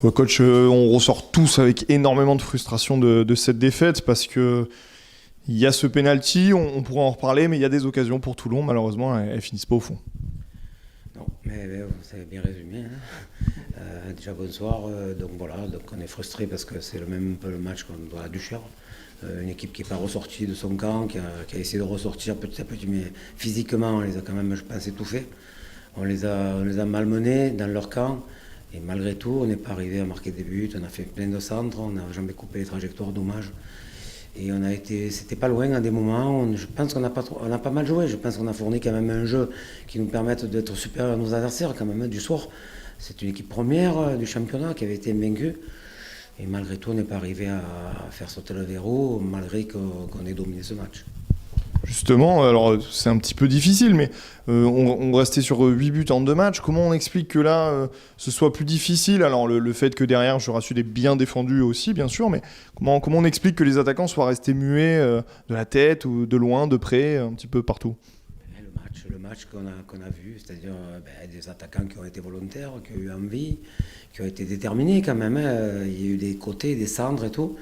Ouais, coach, on ressort tous avec énormément de frustration de cette défaite parce que il y a ce penalty, on pourra en reparler, mais il y a des occasions pour Toulon, malheureusement, elles finissent pas au fond. Non, mais vous avez bien résumé, hein. Déjà bonsoir. Donc voilà, donc on est frustré parce que c'est un peu le match qu'on doit à Duchère. Une équipe qui n'est pas ressortie de son camp, qui a essayé de ressortir petit à petit, mais physiquement on les a quand même, je pense, étouffés. On les a malmenés dans leur camp. Et malgré tout, on n'est pas arrivé à marquer des buts. On a fait plein de centres, on n'a jamais coupé les trajectoires, dommage. Et c'était pas loin à des moments. Je pense qu'on on a pas mal joué. Je pense qu'on a fourni quand même un jeu qui nous permette d'être supérieur à nos adversaires quand même du soir. C'est une équipe première du championnat qui avait été invaincue. Et malgré tout, on n'est pas arrivé à faire sauter le verrou, malgré qu'on ait dominé ce match. Justement, alors c'est un petit peu difficile, mais on restait sur 8 buts en 2 matchs. Comment on explique que là, ce soit plus difficile? Alors le fait que derrière, je rassure, est bien défendu aussi, bien sûr, mais comment on explique que les attaquants soient restés muets de la tête ou de loin, de près, un petit peu partout? Le match qu'on a vu, c'est-à-dire des attaquants qui ont été volontaires, qui ont eu envie, qui ont été déterminés quand même, hein. Il y a eu des côtés, des centres et tout.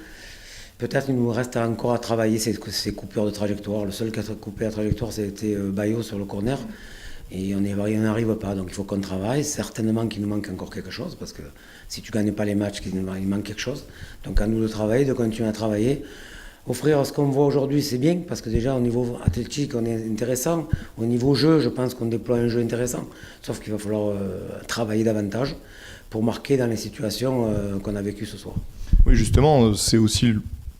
Peut-être qu'il nous reste encore à travailler ces coupures de trajectoire. Le seul qui a coupé la trajectoire, c'était Bayo sur le corner. Et on n'y arrive pas. Donc il faut qu'on travaille. Certainement qu'il nous manque encore quelque chose, parce que si tu ne gagnes pas les matchs, il manque quelque chose. Donc à nous de travailler, de continuer à travailler. Offrir ce qu'on voit aujourd'hui, c'est bien, parce que déjà au niveau athlétique, on est intéressant. Au niveau jeu, je pense qu'on déploie un jeu intéressant. Sauf qu'il va falloir travailler davantage pour marquer dans les situations qu'on a vécues ce soir. Oui, justement, c'est aussi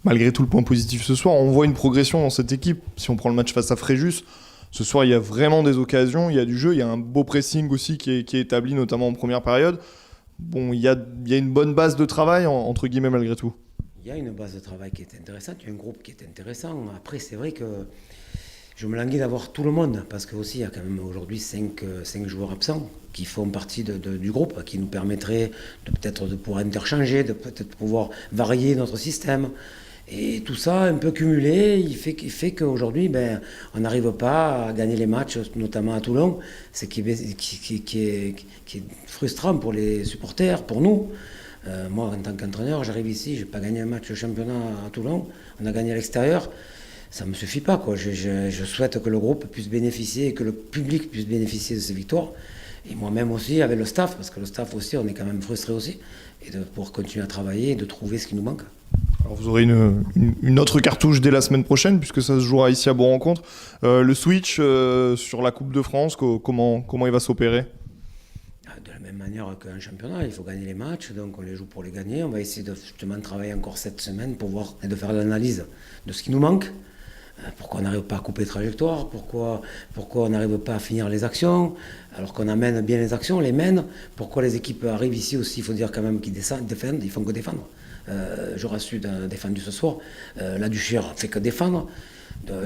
malgré tout le point positif ce soir. On voit une progression dans cette équipe. Si on prend le match face à Fréjus, ce soir, il y a vraiment des occasions, il y a du jeu, il y a un beau pressing aussi qui est établi, notamment en première période. Bon, il y a une bonne base de travail, entre guillemets, malgré tout. Il y a une base de travail qui est intéressante, il y a un groupe qui est intéressant. Après, c'est vrai que je me languis d'avoir tout le monde, parce qu'aussi il y a quand même aujourd'hui 5 joueurs absents qui font partie du groupe, qui nous permettraient peut-être de pouvoir interchanger, de peut-être pouvoir varier notre système. Et tout ça, un peu cumulé, il fait qu'aujourd'hui, on n'arrive pas à gagner les matchs, notamment à Toulon, ce qui est frustrant pour les supporters, pour nous. Moi, en tant qu'entraîneur, j'arrive ici, je n'ai pas gagné un match de championnat à Toulon, on a gagné à l'extérieur. Ça ne me suffit pas, quoi. Je souhaite que le groupe puisse bénéficier et que le public puisse bénéficier de ces victoires. Et moi-même aussi, avec le staff, parce que le staff aussi, on est quand même frustré aussi, et de pouvoir continuer à travailler et de trouver ce qui nous manque. Alors vous aurez une autre cartouche dès la semaine prochaine, puisque ça se jouera ici à Bourg-Rencontre. Le switch sur la Coupe de France, comment il va s'opérer? De la même manière qu'un championnat, il faut gagner les matchs, donc on les joue pour les gagner. On va essayer de justement travailler encore cette semaine pour voir et de faire l'analyse de ce qui nous manque. Pourquoi on n'arrive pas à couper les trajectoires, pourquoi on n'arrive pas à finir les actions, alors qu'on amène bien les actions, on les mène. Pourquoi les équipes arrivent ici aussi, il faut dire quand même qu'ils défendent, ils font que défendre. J'aurais su défendu ce soir. La Duchère fait que défendre.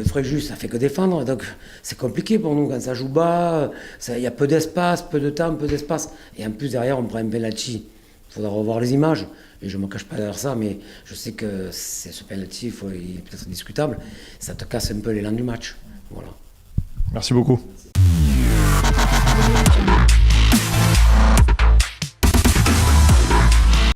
Fréjus, ça fait que défendre. Donc c'est compliqué pour nous quand ça joue bas. Il y a peu d'espace, peu de temps, peu d'espace. Et en plus derrière, on prend un penalty. Il faudra revoir les images. Et je ne me cache pas derrière ça, mais je sais que ce penalty, il est peut-être discutable. Ça te casse un peu l'élan du match. Voilà. Merci beaucoup.